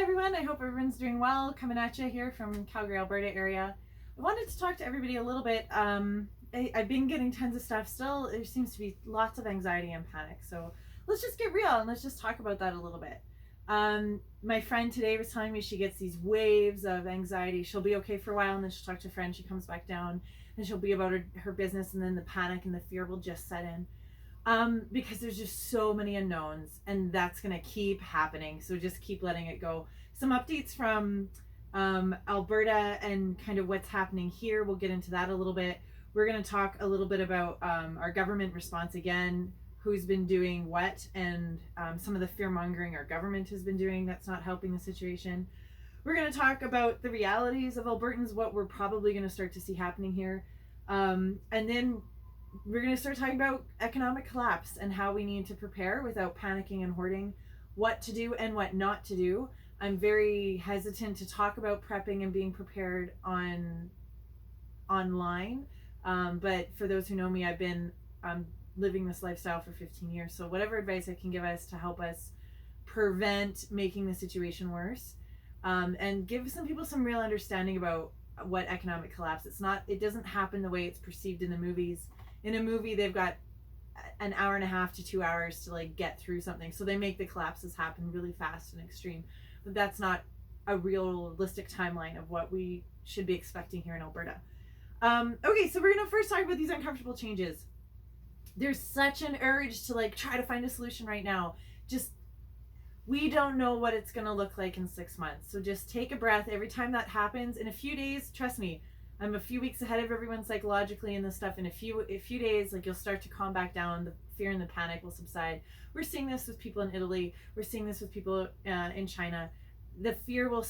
everyone. I hope everyone's doing well. Coming at you here from Calgary, Alberta area. I wanted to talk to everybody a little bit. I've been getting tons of stuff. Still, there seems to be lots of anxiety and panic. So let's just get real and let's just talk about that a little bit. My friend today was telling me she gets these waves of anxiety. She'll be okay for a while and then she'll talk to a friend. She comes back down and she'll be about her business, and then the panic and the fear will just set in. Because there's just so many unknowns, and that's going to keep happening. So just keep letting it go. Some updates from Alberta and kind of what's happening here. We'll get into that a little bit. We're going to talk a little bit about our government response again, who's been doing what, and some of the fear mongering our government has been doing that's not helping the situation. We're going to talk about the realities of Albertans, what we're probably going to start to see happening here. And then we're going to start talking about economic collapse and how we need to prepare without panicking and hoarding, what to do and what not to do. I'm very hesitant to talk about prepping and being prepared online. But for those who know me, I've been living this lifestyle for 15 years. So whatever advice I can give us to help us prevent making the situation worse, and give some people some real understanding about what economic collapse. It doesn't happen the way it's perceived in the movies. In a movie, they've got an hour and a half to 2 hours to get through something. So they make the collapses happen really fast and extreme. But that's not a realistic timeline of what we should be expecting here in Alberta. Okay, so we're going to first talk about these uncomfortable changes. There's such an urge to try to find a solution right now. We don't know what it's going to look like in 6 months. So just take a breath. Every time that happens, in a few days, trust me, I'm a few weeks ahead of everyone psychologically and this stuff. In a few days, you'll start to calm back down. The fear and the panic will subside. We're seeing this with people in Italy. We're seeing this with people in China. The fear will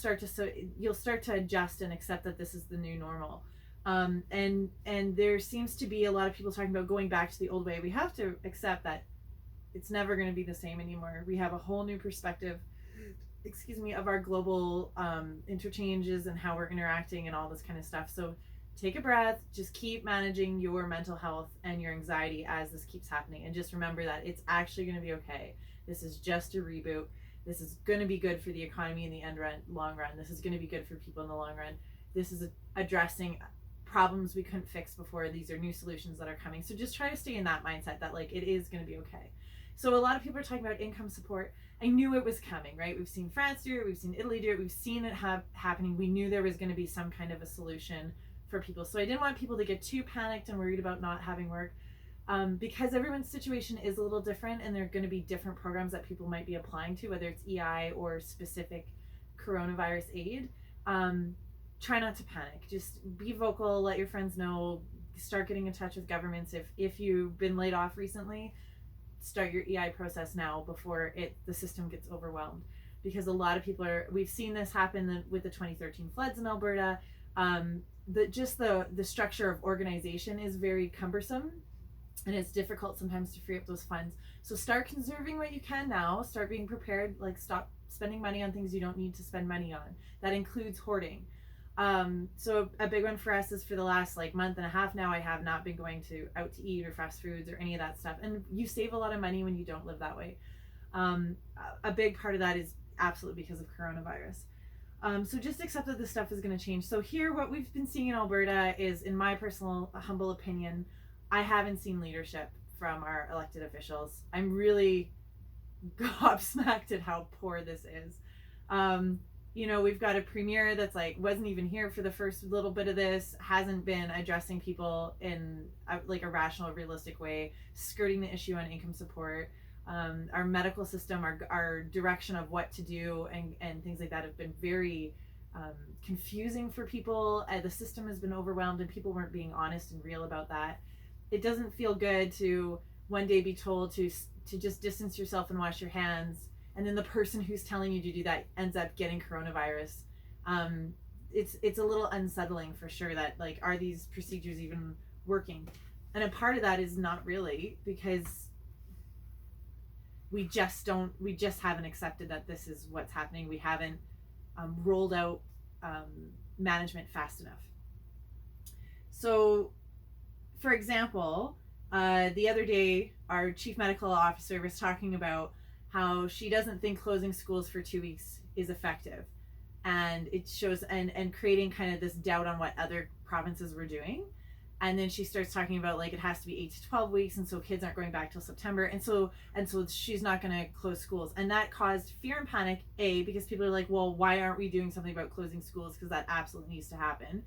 you'll start to adjust and accept that this is the new normal. And there seems to be a lot of people talking about going back to the old way. We have to accept that it's never going to be the same anymore. We have a whole new perspective, of our global interchanges and how we're interacting and all this kind of stuff. So take a breath, just keep managing your mental health and your anxiety as this keeps happening. And just remember that it's actually going to be okay. This is just a reboot. This is going to be good for the economy in the long run. This is going to be good for people in the long run. This is addressing problems we couldn't fix before. These are new solutions that are coming. So just try to stay in that mindset that it is going to be okay. So a lot of people are talking about income support. I knew it was coming, right? We've seen France do it. We've seen Italy do it. We've seen it happening. We knew there was going to be some kind of a solution for people. So I didn't want people to get too panicked and worried about not having work, because everyone's situation is a little different, and there are going to be different programs that people might be applying to, whether it's EI or specific coronavirus aid. Try not to panic. Just be vocal. Let your friends know. Start getting in touch with governments. If you've been laid off recently, start your EI process now before the system gets overwhelmed, because a lot of people we've seen this happen with the 2013 floods in Alberta. The structure of organization is very cumbersome, and it's difficult sometimes to free up those funds. So start conserving what you can now. Start being prepared. Stop spending money on things you don't need to spend money on. That includes hoarding. So a big one for us is for the last month and a half now, I have not been going out to eat or fast foods or any of that stuff. And you save a lot of money when you don't live that way. A big part of that is absolutely because of coronavirus. So just accept that this stuff is going to change. So here, what we've been seeing in Alberta is, in my personal humble opinion, I haven't seen leadership from our elected officials. I'm really gobsmacked at how poor this is. We've got a premier that's wasn't even here for the first little bit of this, hasn't been addressing people in a rational, realistic way, skirting the issue on income support. Our medical system, our direction of what to do and things like that have been very confusing for people. The system has been overwhelmed, and people weren't being honest and real about that. It doesn't feel good to one day be told to just distance yourself and wash your hands, and then the person who's telling you to do that ends up getting coronavirus. It's a little unsettling for sure that are these procedures even working? And a part of that is not really, because we just haven't accepted that this is what's happening. We haven't rolled out management fast enough. So, for example, the other day, our chief medical officer was talking about how she doesn't think closing schools for 2 weeks is effective. And it shows, and creating kind of this doubt on what other provinces were doing. And then she starts talking about like it has to be 8 to 12 weeks, and so kids aren't going back till September, and so she's not going to close schools. And that caused fear and panic, because people are like, well, why aren't we doing something about closing schools, because that absolutely needs to happen.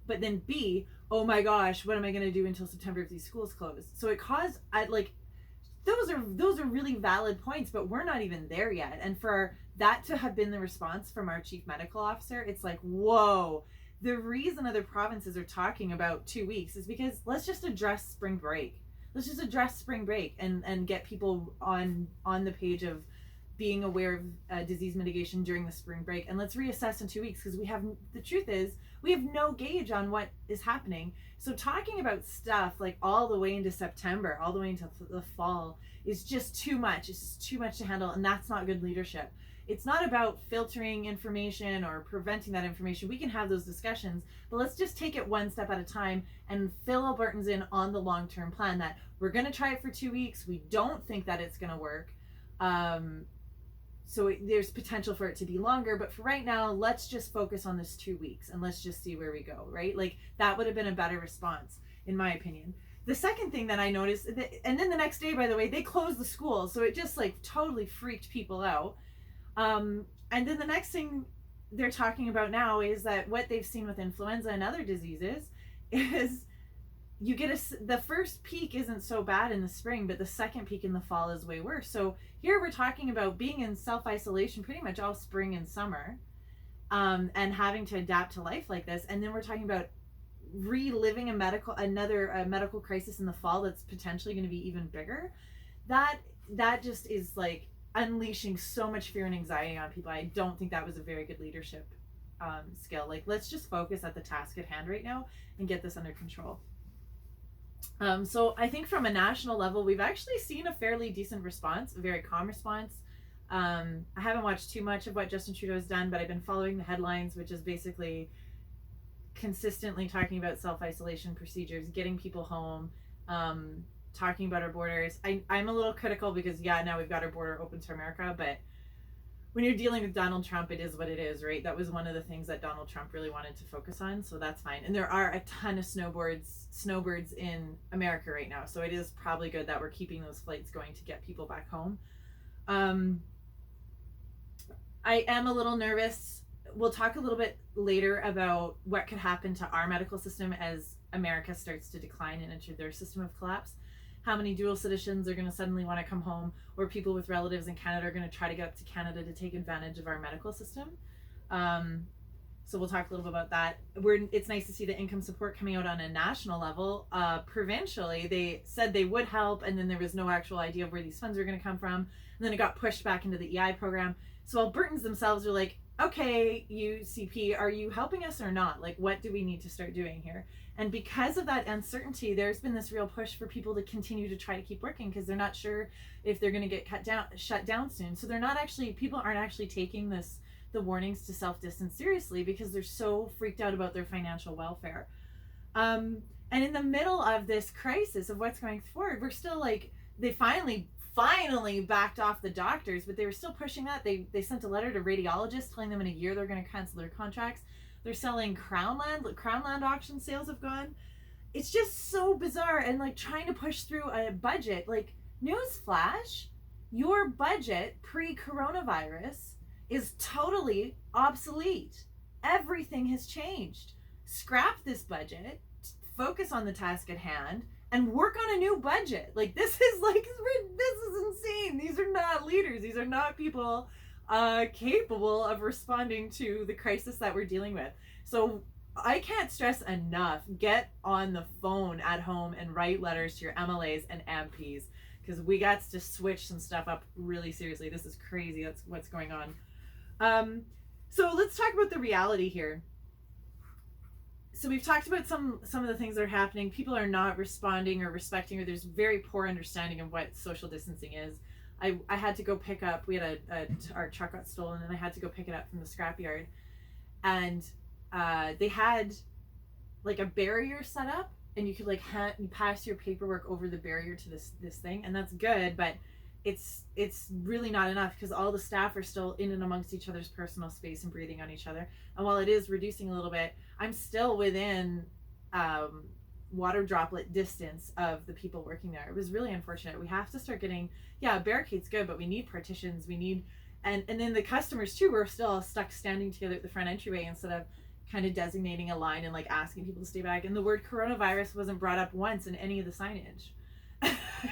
But then B, oh my gosh, what am I going to do until September if these schools close? So it caused, those are really valid points, but we're not even there yet. And for that to have been the response from our chief medical officer, it's like, whoa. The reason other provinces are talking about 2 weeks is because let's just address spring break. Let's just address spring break and get people on the page of being aware of disease mitigation during the spring break. And let's reassess in 2 weeks, because the truth is, we have no gauge on what is happening. So talking about stuff like all the way into September, all the way into the fall, is just too much. It's just too much to handle, and that's not good leadership. It's not about filtering information or preventing that information. We can have those discussions, but let's just take it one step at a time and fill Albertans in on the long-term plan that we're going to try it for 2 weeks. We don't think that it's going to work. There's potential for it to be longer, but for right now, let's just focus on this 2 weeks and let's just see where we go, right? Like that would have been a better response, in my opinion. The second thing that I noticed, and then the next day, by the way, they closed the school. So it just like totally freaked people out. And then the next thing they're talking about now is that what they've seen with influenza and other diseases is you get the first peak isn't so bad in the spring, but the second peak in the fall is way worse. So here we're talking about being in self-isolation pretty much all spring and summer, and having to adapt to life like this. And then we're talking about reliving another medical crisis in the fall that's potentially going to be even bigger. That just is like unleashing so much fear and anxiety on people. I don't think that was a very good leadership skill. Like, let's just focus at the task at hand right now and get this under control. So I think from a national level, we've actually seen a fairly decent response, a very calm response. I haven't watched too much of what Justin Trudeau has done, but I've been following the headlines, which is basically consistently talking about self-isolation procedures, getting people home, talking about our borders. I'm a little critical because now we've got our border open to America, but when you're dealing with Donald Trump, it is what it is, right? That was one of the things that Donald Trump really wanted to focus on, so that's fine. And there are a ton of snowbirds in America right now, so it is probably good that we're keeping those flights going to get people back home. I am a little nervous. We'll talk a little bit later about what could happen to our medical system as America starts to decline and enter their system of collapse. How many dual citizens are going to suddenly want to come home, or people with relatives in Canada are going to try to get up to Canada to take advantage of our medical system. So we'll talk a little bit about that. It's nice to see the income support coming out on a national level. Provincially, they said they would help, and then there was no actual idea of where these funds were going to come from. And then it got pushed back into the EI program. So Albertans themselves are like, okay, UCP, are you helping us or not? Like, what do we need to start doing here? And because of that uncertainty, there's been this real push for people to continue to try to keep working, because they're not sure if they're going to get shut down soon. So people aren't actually taking the warnings to self-distance seriously, because they're so freaked out about their financial welfare. And in the middle of this crisis of what's going forward, we're still like, they finally backed off the doctors, but they were still pushing that. They sent a letter to radiologists telling them in a year they're going to cancel their contracts. They're selling crown land auction sales have gone. It's just so bizarre, and like trying to push through a budget. Like, newsflash, your budget pre-coronavirus is totally obsolete. Everything has changed. Scrap this budget, focus on the task at hand, and work on a new budget. Like, this is insane. These are not leaders. These are not people capable of responding to the crisis that we're dealing with. So I can't stress enough, get on the phone at home and write letters to your MLAs and MPs, because we got to switch some stuff up really seriously. This is crazy. That's what's going on. So let's talk about the reality here. So we've talked about some of the things that are happening. People are not responding or respecting, or there's very poor understanding of what social distancing is. I had to go pick up, our truck got stolen, and I had to go pick it up from the scrapyard. And they had like a barrier set up, and you could like you pass your paperwork over the barrier to this thing, and that's good, but it's really not enough, because all the staff are still in and amongst each other's personal space and breathing on each other. And while it is reducing a little bit, I'm still within water droplet distance of the people working there. It was really unfortunate. We have to start getting, yeah, barricades good, but we need partitions. We need, and then the customers too were still stuck standing together at the front entryway instead of kind of designating a line and like asking people to stay back. And the word coronavirus wasn't brought up once in any of the signage.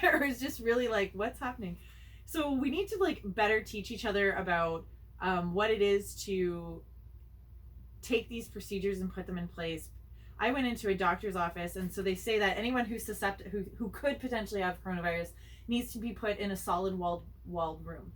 It was just really like, what's happening? So we need to like better teach each other about what it is to take these procedures and put them in place. I went into a doctor's office, and so they say that anyone who's susceptible, who could potentially have coronavirus, needs to be put in a solid walled room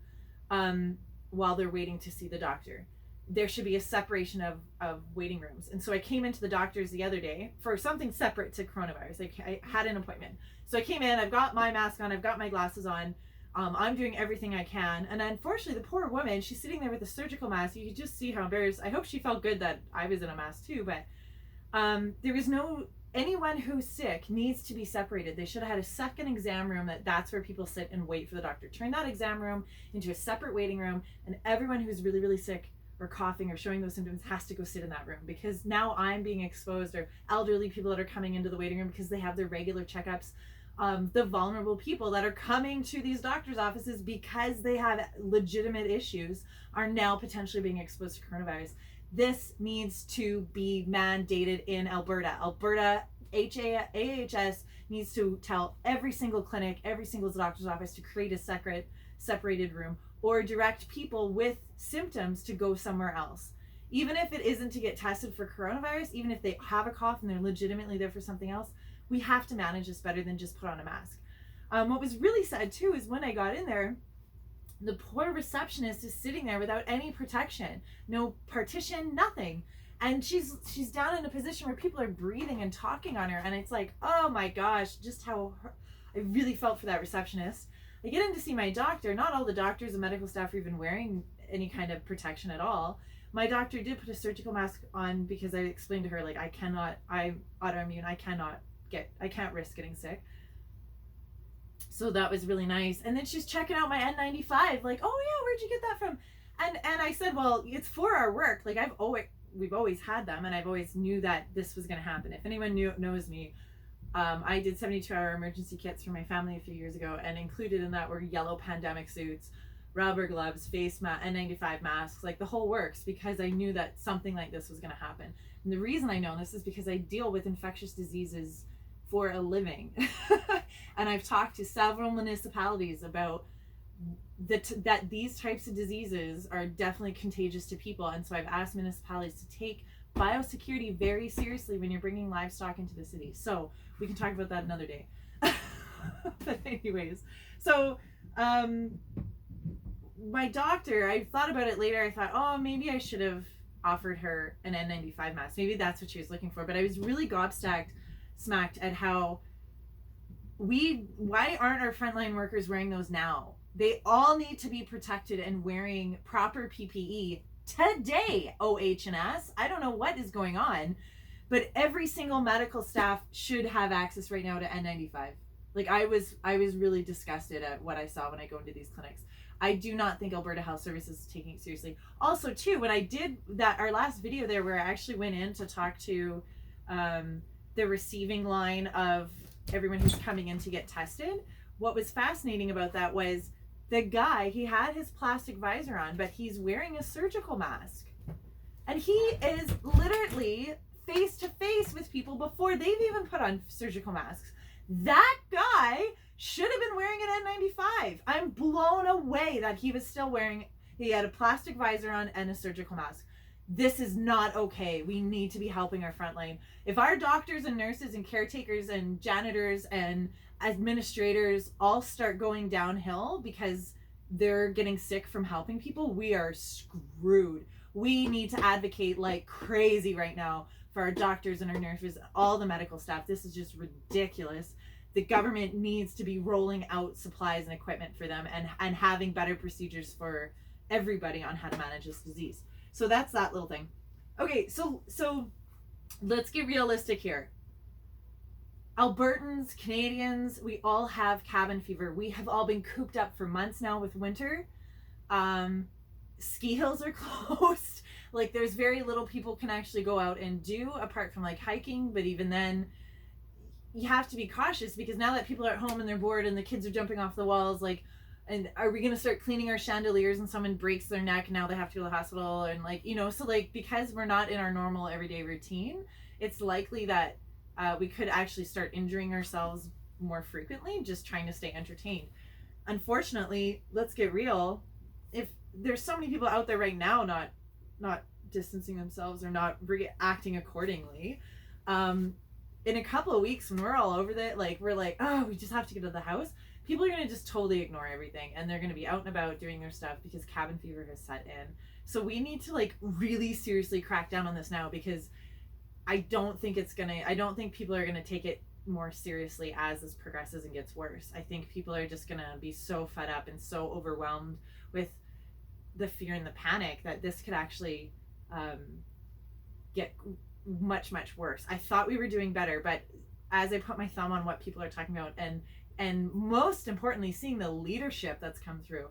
while they're waiting to see the doctor. There should be a separation of waiting rooms. And so I came into the doctor's the other day for something separate to coronavirus. I had an appointment. So I came in, I've got my mask on, I've got my glasses on. I'm doing everything I can. And unfortunately, the poor woman, she's sitting there with a surgical mask. You could just see how embarrassed. I hope she felt good that I was in a mask too, but there is no, anyone who's sick needs to be separated. They should have had a second exam room that's where people sit and wait for the doctor. Turn that exam room into a separate waiting room, and everyone who's really, really sick or coughing or showing those symptoms has to go sit in that room, because now I'm being exposed, or elderly people that are coming into the waiting room because they have their regular checkups. The vulnerable people that are coming to these doctors' offices because they have legitimate issues are now potentially being exposed to coronavirus. This needs to be mandated in Alberta. Alberta AHS needs to tell every single clinic, every single doctor's office to create a separated room, or direct people with symptoms to go somewhere else. Even if it isn't to get tested for coronavirus, even if they have a cough and they're legitimately there for something else, we have to manage this better than just put on a mask. What was really sad too is when I got in there, the poor receptionist is sitting there without any protection, no partition, nothing. And she's down in a position where people are breathing and talking on her. And it's like, oh my gosh, just how I really felt for that receptionist. I get in to see my doctor. Not all the doctors and medical staff are even wearing any kind of protection at all. My doctor did put a surgical mask on because I explained to her, like, I'm autoimmune, I can't risk getting sick. So that was really nice. And then she's checking out my N95, like, oh yeah, where'd you get that from? And I said, well, it's for our work. Like, we've always had them, and I've always knew that this was going to happen. If anyone knows me, I did 72-hour emergency kits for my family a few years ago, and included in that were yellow pandemic suits, rubber gloves, face mask, N95 masks, like the whole works, because I knew that something like this was going to happen. And the reason I know this is because I deal with infectious diseases for a living. And I've talked to several municipalities about that these types of diseases are definitely contagious to people. And so I've asked municipalities to take biosecurity very seriously when you're bringing livestock into the city. So we can talk about that another day. But anyways, so my doctor, I thought about it later. I thought, oh, maybe I should have offered her an N95 mask. Maybe that's what she was looking for. But I was really smacked at how why aren't our frontline workers wearing those now? They all need to be protected and wearing proper PPE today, OH&S. I don't know what is going on, but every single medical staff should have access right now to N95. Like, I was really disgusted at what I saw when I go into these clinics. I do not think Alberta Health Services is taking it seriously. Also, too, when I did our last video there where I actually went in to talk to the receiving line of everyone who's coming in to get tested, what was fascinating about that was the guy, he had his plastic visor on, but he's wearing a surgical mask. And he is literally face to face with people before they've even put on surgical masks. That guy should have been wearing an N95. I'm blown away that he was still he had a plastic visor on and a surgical mask. This is not okay. We need to be helping our frontline. If our doctors and nurses and caretakers and janitors and administrators all start going downhill because they're getting sick from helping people, we are screwed. We need to advocate like crazy right now for our doctors and our nurses, all the medical staff. This is just ridiculous. The government needs to be rolling out supplies and equipment for them and having better procedures for everybody on how to manage this disease. So that's that little thing. Okay, so let's get realistic here. Albertans, Canadians, we all have cabin fever. We have all been cooped up for months now with winter. Ski hills are closed. Like there's very little people can actually go out and do apart from like hiking, but even then you have to be cautious because now that people are at home and they're bored and the kids are jumping off the walls, like, and are we going to start cleaning our chandeliers and someone breaks their neck and now they have to go to the hospital? And like, you know, so like, because we're not in our normal everyday routine, it's likely that we could actually start injuring ourselves more frequently just trying to stay entertained. Unfortunately, let's get real. If there's so many people out there right now not distancing themselves or not reacting accordingly, in a couple of weeks when we're all over that, like we're like, oh, we just have to get to the house, people are going to just totally ignore everything and they're going to be out and about doing their stuff because cabin fever has set in. So we need to like really seriously crack down on this now, because I don't think people are gonna take it more seriously as this progresses and gets worse. I think people are just gonna be so fed up and so overwhelmed with the fear and the panic that this could actually get much, much worse. I thought we were doing better, but as I put my thumb on what people are talking about and most importantly, seeing the leadership that's come through,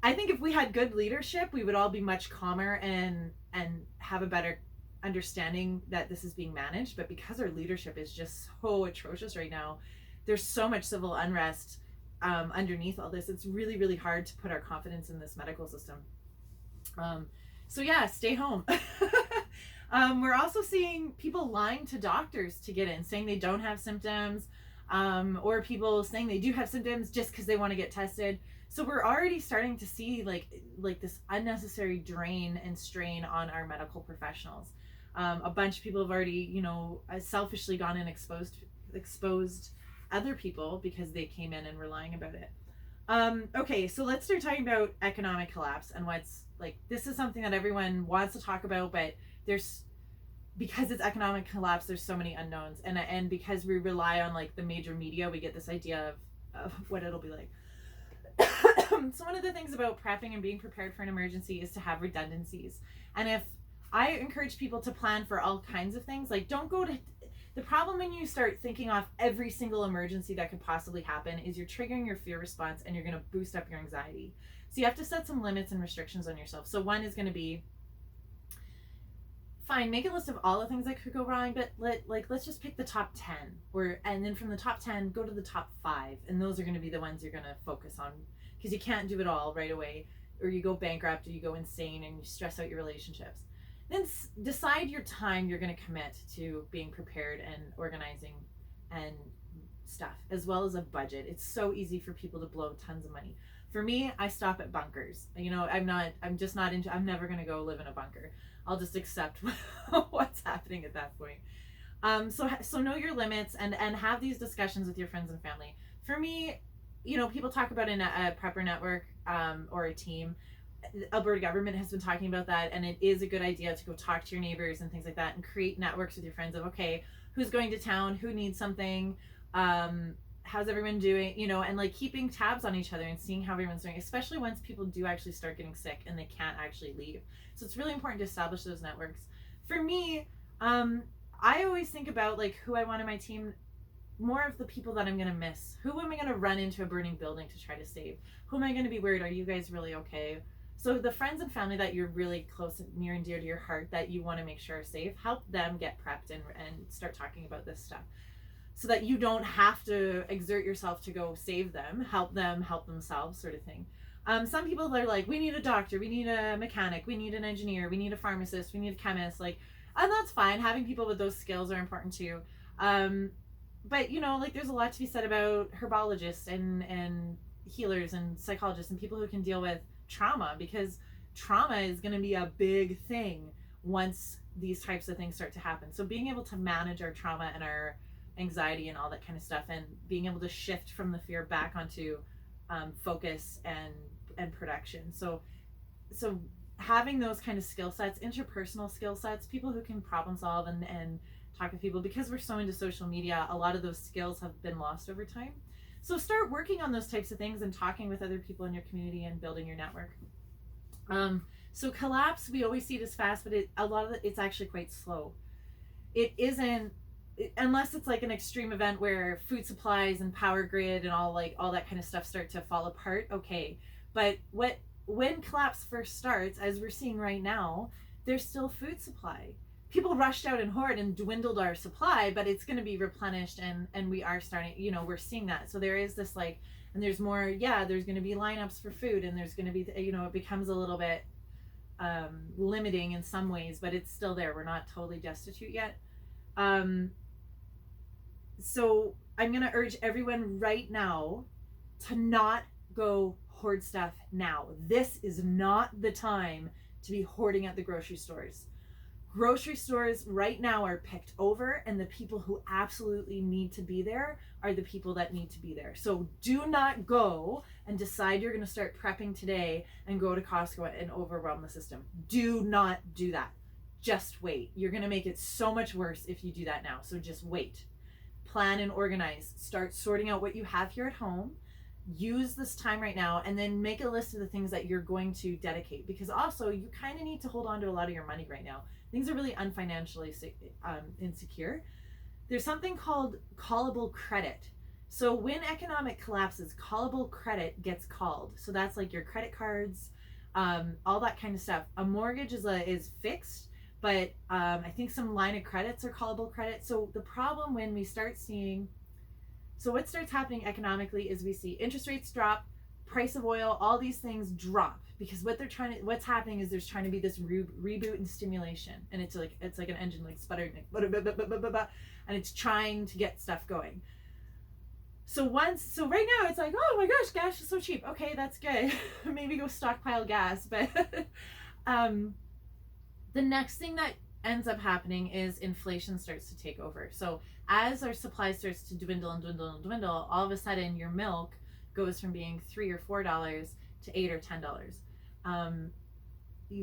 I think if we had good leadership, we would all be much calmer and have a better understanding that this is being managed. But because our leadership is just so atrocious right now, there's so much civil unrest underneath all this, it's really, really hard to put our confidence in this medical system. So yeah, stay home. We're also seeing people lying to doctors to get in, saying they don't have symptoms, or people saying they do have symptoms just because they want to get tested. So we're already starting to see like this unnecessary drain and strain on our medical professionals. A bunch of people have already, you know, selfishly gone and exposed other people because they came in and were lying about it. Okay, so let's start talking about economic collapse and what's like, this is something that everyone wants to talk about, but because it's economic collapse, there's so many unknowns, and because we rely on like the major media, we get this idea of what it'll be like. So one of the things about prepping and being prepared for an emergency is to have redundancies. And if I encourage people to plan for all kinds of things, like don't go to the problem when you start thinking off every single emergency that could possibly happen is you're triggering your fear response and you're going to boost up your anxiety. So you have to set some limits and restrictions on yourself. So one is going to be, fine, make a list of all the things that could go wrong, but let's just pick the top 10, and then from the top 10 go to the top 5, and those are going to be the ones you're going to focus on, because you can't do it all right away, or you go bankrupt, or you go insane and you stress out your relationships. Then decide your time you're going to commit to being prepared and organizing and stuff, as well as a budget. It's so easy for people to blow tons of money. For me, I stop at bunkers. You know, I'm never going to go live in a bunker. I'll just accept what's happening at that point. So know your limits and have these discussions with your friends and family. For me, you know, people talk about a prepper network or a team. The Alberta government has been talking about that, and it is a good idea to go talk to your neighbors and things like that and create networks with your friends of, okay, who's going to town, who needs something, how's everyone doing, you know, and like keeping tabs on each other and seeing how everyone's doing, especially once people do actually start getting sick and they can't actually leave. So it's really important to establish those networks. For me, I always think about like who I want in my team, more of the people that I'm going to miss. Who am I going to run into a burning building to try to save? Who am I going to be worried? Are you guys really okay? So the friends and family that you're really close and near and dear to your heart that you want to make sure are safe, help them get prepped and start talking about this stuff, so that you don't have to exert yourself to go save them. Help them help themselves, sort of thing. Some people are like, we need a doctor, we need a mechanic, we need an engineer, we need a pharmacist, we need a chemist, like, and that's fine. Having people with those skills are important too. But you know, like there's a lot to be said about herbologists and healers and psychologists and people who can deal with trauma, because trauma is going to be a big thing once these types of things start to happen. So being able to manage our trauma and our anxiety and all that kind of stuff, and being able to shift from the fear back onto focus and production. So having those kind of skill sets, interpersonal skill sets, people who can problem solve and talk with people, because we're so into social media, a lot of those skills have been lost over time. So start working on those types of things and talking with other people in your community and building your network. So collapse, we always see it as fast, but a lot of it's actually quite slow. It isn't unless it's like an extreme event where food supplies and power grid and all that kind of stuff start to fall apart, okay. But when collapse first starts, as we're seeing right now, there's still food supply. People rushed out and hoard and dwindled our supply, but it's going to be replenished, and we are starting, we're seeing that. So there is this like, and there's more, there's going to be lineups for food, and there's going to be, it becomes a little bit limiting in some ways, but it's still there. We're not totally destitute yet. So I'm going to urge everyone right now to not go hoard stuff now. This is not the time to be hoarding at the grocery stores. Grocery stores right now are picked over, and the people who absolutely need to be there are the people that need to be there. So do not go and decide you're going to start prepping today and go to Costco and overwhelm the system. Do not do that. Just wait. You're going to make it so much worse if you do that now. So just wait. Plan and organize. Start sorting out what you have here at home. Use this time right now, and then make a list of the things that you're going to dedicate, because also you kind of need to hold on to a lot of your money right now. Things are really unfinancially insecure. There's something called callable credit. So when economic collapses, callable credit gets called. So that's like your credit cards, all that kind of stuff. A mortgage is fixed, but I think some line of credits are callable credit. So the problem when we start seeing, so what starts happening economically is we see interest rates drop, price of oil, all these things drop, because what's happening is there's trying to be this reboot and stimulation, and it's like an engine like sputtering, like, and it's trying to get stuff going. So right now it's like, oh my gosh, gas is so cheap. Okay, that's good. Maybe go stockpile gas, but the next thing that ends up happening is inflation starts to take over. So as our supply starts to dwindle and dwindle and dwindle, all of a sudden your milk goes from being $3 or $4 to $8 or $10.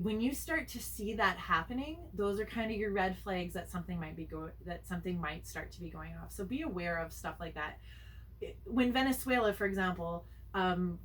When you start to see that happening, those are kind of your red flags that something might start to be going off. So be aware of stuff like that. When Venezuela, for example,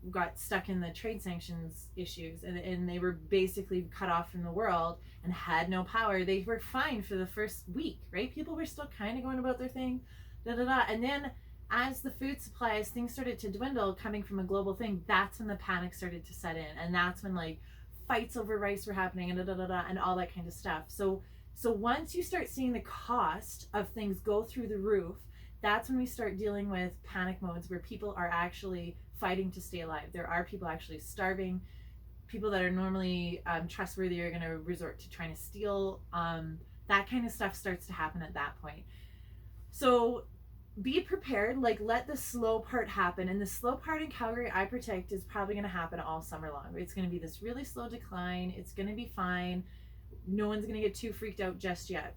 got stuck in the trade sanctions issues, and they were basically cut off from the world and had no power, they were fine for the first week, right? People were still kind of going about their thing, and then as the food supplies, things started to dwindle, coming from a global thing, that's when the panic started to set in, and that's when like fights over rice were happening, and all that kind of stuff. So once you start seeing the cost of things go through the roof, that's when we start dealing with panic modes where people are actually fighting to stay alive. There are people actually starving. People that are normally trustworthy are going to resort to trying to steal. That kind of stuff starts to happen at that point. So be prepared, like let the slow part happen. And the slow part in Calgary, I predict, is probably going to happen all summer long. It's going to be this really slow decline. It's going to be fine. No one's going to get too freaked out just yet.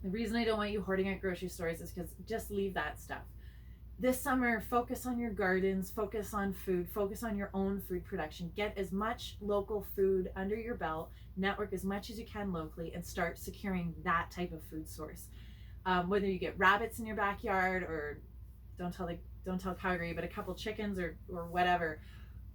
The reason I don't want you hoarding at grocery stores is because just leave that stuff. This summer, focus on your gardens, focus on food, focus on your own food production. Get as much local food under your belt, network as much as you can locally, and start securing that type of food source. Whether you get rabbits in your backyard, or don't tell Calgary, but a couple chickens or whatever,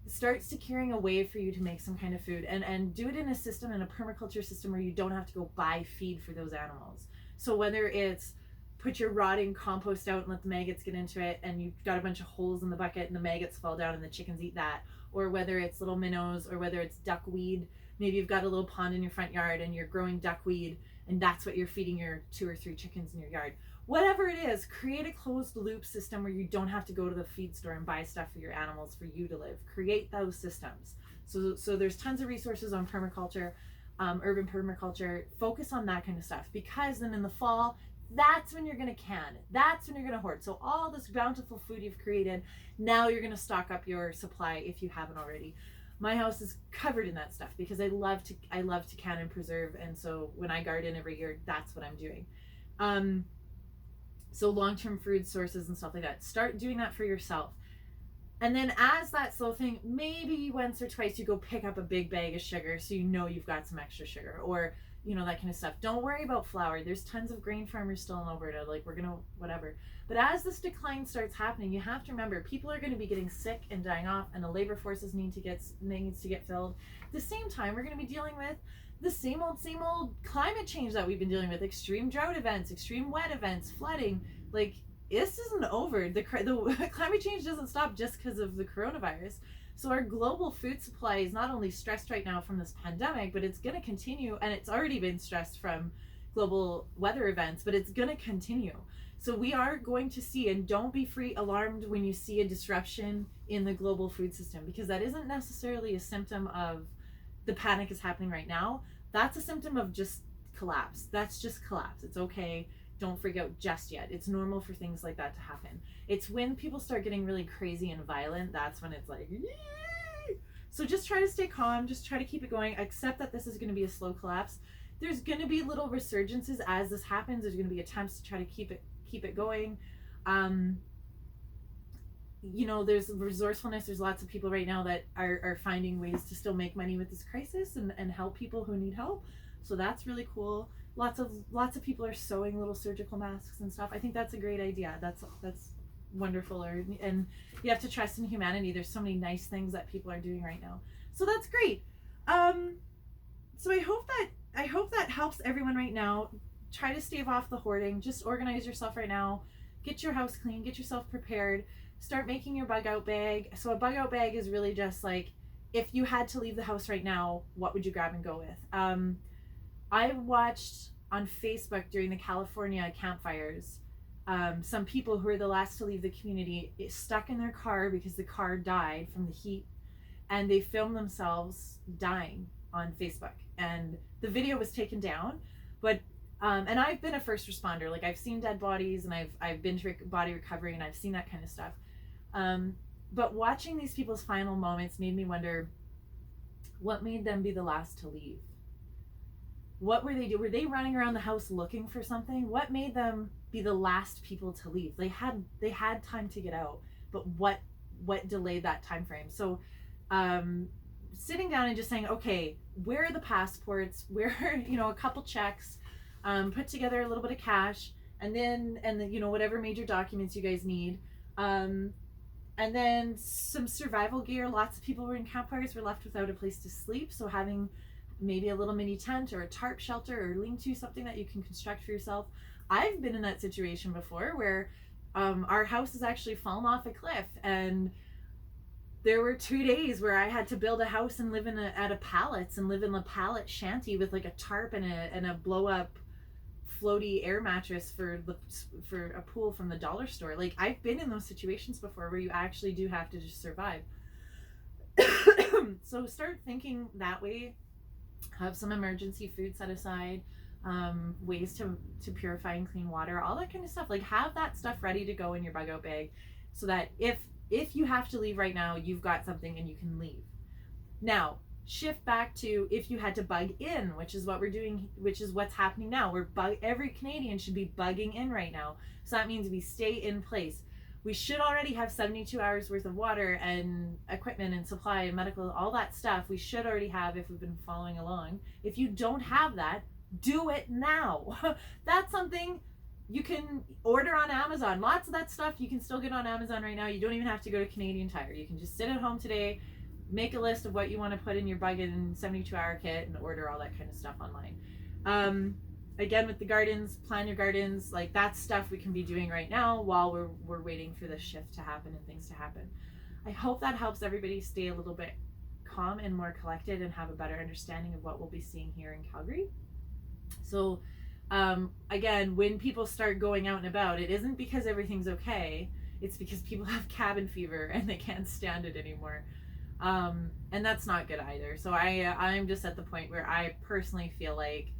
start securing a way for you to make some kind of food, and do it in a system, in a permaculture system, where you don't have to go buy feed for those animals. So whether it's put your rotting compost out and let the maggots get into it, and you've got a bunch of holes in the bucket and the maggots fall down and the chickens eat that, or whether it's little minnows, or whether it's duckweed. Maybe you've got a little pond in your front yard and you're growing duckweed, and that's what you're feeding your 2 or 3 chickens in your yard. Whatever it is, create a closed loop system where you don't have to go to the feed store and buy stuff for your animals for you to live. Create those systems. So there's tons of resources on permaculture, urban permaculture. Focus on that kind of stuff, because then in the fall, that's when you're going to can. That's when you're going to hoard. So all this bountiful food you've created, now you're going to stock up your supply if you haven't already. My house is covered in that stuff because I love to can and preserve, and so when I garden every year, that's what I'm doing. So long-term food sources and stuff like that. Start doing that for yourself. And then as that slow thing, maybe once or twice you go pick up a big bag of sugar so you know you've got some extra sugar, or that kind of stuff. Don't worry about flour. There's tons of grain farmers still in Alberta. Like, we're gonna whatever. But as this decline starts happening, you have to remember people are going to be getting sick and dying off, and the labor forces needs to get filled. At the same time, we're going to be dealing with the same old climate change that we've been dealing with, extreme drought events, extreme wet events, flooding. Like, this isn't over. The climate change doesn't stop just because of the coronavirus. So our global food supply is not only stressed right now from this pandemic, but it's going to continue, and it's already been stressed from global weather events, but it's going to continue. So we are going to see, and don't be alarmed when you see a disruption in the global food system, because that isn't necessarily a symptom of the panic is happening right now. That's a symptom of just collapse. That's just collapse. It's okay. Don't freak out just yet. It's normal for things like that to happen. It's when people start getting really crazy and violent, that's when it's like, yee! So just try to stay calm. Just try to keep it going. Accept that this is going to be a slow collapse. There's going to be little resurgences as this happens. There's going to be attempts to try to keep it going. You know, there's resourcefulness. There's lots of people right now that are finding ways to still make money with this crisis and help people who need help. So that's really cool. Lots of people are sewing little surgical masks and stuff. I think that's a great idea. That's wonderful. And you have to trust in humanity. There's so many nice things that people are doing right now. So that's great. So I hope that helps everyone right now. Try to stave off the hoarding. Just organize yourself right now. Get your house clean. Get yourself prepared. Start making your bug out bag. So a bug out bag is really just like, if you had to leave the house right now, what would you grab and go with? I watched on Facebook during the California campfires, some people who were the last to leave the community stuck in their car because the car died from the heat, and they filmed themselves dying on Facebook. And the video was taken down, but and I've been a first responder. Like, I've seen dead bodies, and I've been to body recovery, and I've seen that kind of stuff. But watching these people's final moments made me wonder, what made them be the last to leave? What were they doing? Were they running around the house looking for something? What made them be the last people to leave? They had time to get out, but what delayed that time frame? So sitting down and just saying, okay, where are the passports? Where are, a couple checks, put together a little bit of cash, and then whatever major documents you guys need, and then some survival gear. Lots of people were in campfires, were left without a place to sleep, so having maybe a little mini tent or a tarp shelter or lean-to, something that you can construct for yourself. I've been in that situation before where our house has actually fallen off a cliff, and there were 2 days where I had to build a house and live out of pallets and live in a pallet shanty with like a tarp and a blow-up floaty air mattress for a pool from the dollar store. Like, I've been in those situations before where you actually do have to just survive. So start thinking that way. Have some emergency food set aside, ways to purify and clean water, all that kind of stuff. Like, have that stuff ready to go in your bug out bag, so that if you have to leave right now, you've got something and you can leave. Now, shift back to if you had to bug in, which is what we're doing, which is what's happening now. Every Canadian should be bugging in right now. So that means we stay in place. We should already have 72 hours worth of water and equipment and supply and medical, all that stuff we should already have if we've been following along. If you don't have that, do it now. That's something you can order on Amazon. Lots of that stuff you can still get on Amazon right now. You don't even have to go to Canadian Tire. You can just sit at home today, make a list of what you want to put in your bug in 72-hour kit, and order all that kind of stuff online. Again, with the gardens, plan your gardens. Like, that's stuff we can be doing right now while we're waiting for this shift to happen and things to happen. I hope that helps everybody stay a little bit calm and more collected and have a better understanding of what we'll be seeing here in Calgary. So again, when people start going out and about, it isn't because everything's okay. It's because people have cabin fever and they can't stand it anymore. And that's not good either. So I'm just at the point where I personally feel like,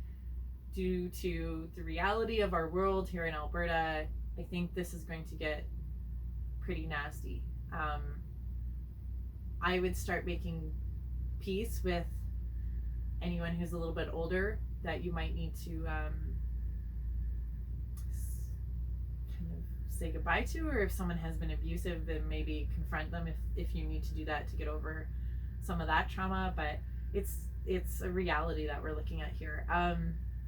due to the reality of our world here in Alberta, I think this is going to get pretty nasty. I would start making peace with anyone who's a little bit older that you might need to kind of say goodbye to, or if someone has been abusive, then maybe confront them if you need to do that to get over some of that trauma. But it's a reality that we're looking at here.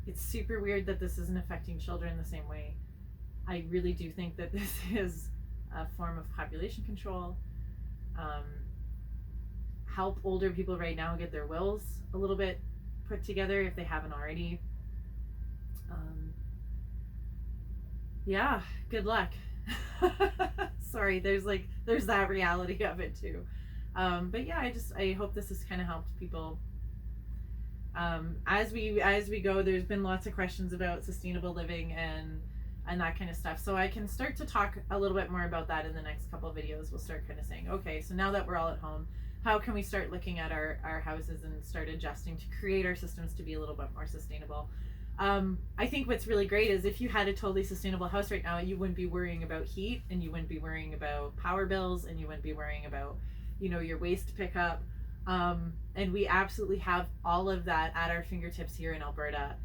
It's super weird that this isn't affecting children the same way. I really do think that this is a form of population control. Help older people right now get their wills a little bit put together if they haven't already. Yeah, good luck. Sorry, there's that reality of it too. But yeah, I hope this has kind of helped people. As we go, there's been lots of questions about sustainable living and that kind of stuff. So I can start to talk a little bit more about that in the next couple of videos. We'll start kind of saying, okay, so now that we're all at home, how can we start looking at our houses and start adjusting to create our systems to be a little bit more sustainable? I think what's really great is if you had a totally sustainable house right now, you wouldn't be worrying about heat, and you wouldn't be worrying about power bills, and you wouldn't be worrying about, your waste pickup. And we absolutely have all of that at our fingertips here in Alberta.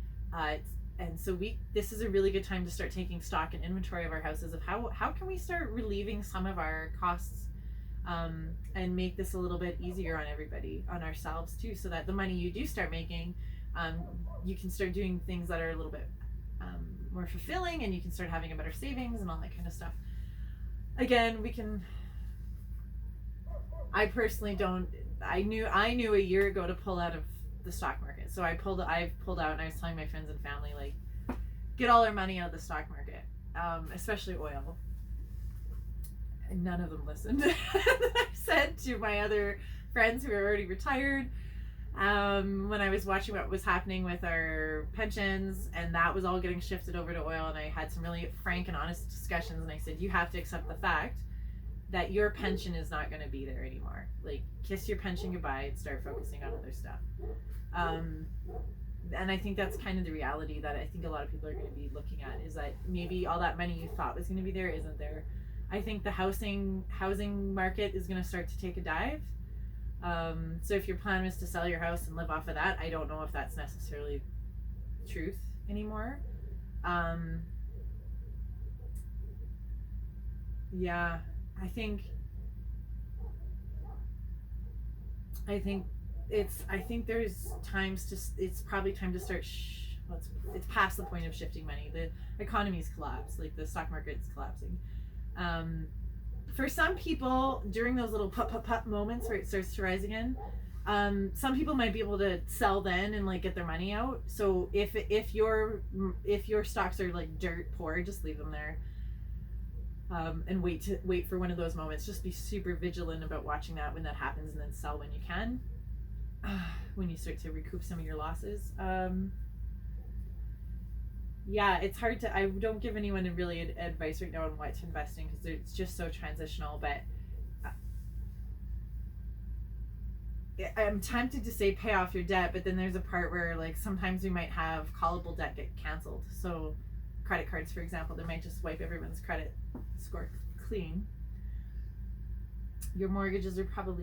And so this is a really good time to start taking stock and inventory of our houses, of how can we start relieving some of our costs, and make this a little bit easier on everybody, on ourselves too, so that the money you do start making, you can start doing things that are a little bit more fulfilling, and you can start having a better savings and all that kind of stuff. Again, I personally don't. I knew a year ago to pull out of the stock market, so I've pulled out, and I was telling my friends and family, like, get all our money out of the stock market, especially oil. And none of them listened. I said to my other friends who are already retired, when I was watching what was happening with our pensions, and that was all getting shifted over to oil, and I had some really frank and honest discussions, and I said, you have to accept the fact that your pension is not going to be there anymore. Like, kiss your pension goodbye and start focusing on other stuff. And I think that's kind of the reality that I think a lot of people are going to be looking at, is that maybe all that money you thought was going to be there isn't there. I think the housing market is going to start to take a dive. So if your plan was to sell your house and live off of that, I don't know if that's necessarily truth anymore. Yeah, I think there's times it's probably time to start it's past the point of shifting money. The economy's collapsed, like the stock market's collapsing. For some people, during those little pop moments where it starts to rise again, some people might be able to sell then and like get their money out. So if your stocks are like dirt poor, just leave them there. And wait for one of those moments. Just be super vigilant about watching that when that happens, and then sell when you can, when you start to recoup some of your losses. Yeah, it's hard to. I don't give anyone really advice right now on what to invest in, because it's just so transitional. But I'm tempted to say pay off your debt, but then there's a part where, like, sometimes we might have callable debt get canceled. So credit cards, for example, they might just wipe everyone's credit score clean. Your mortgages are probably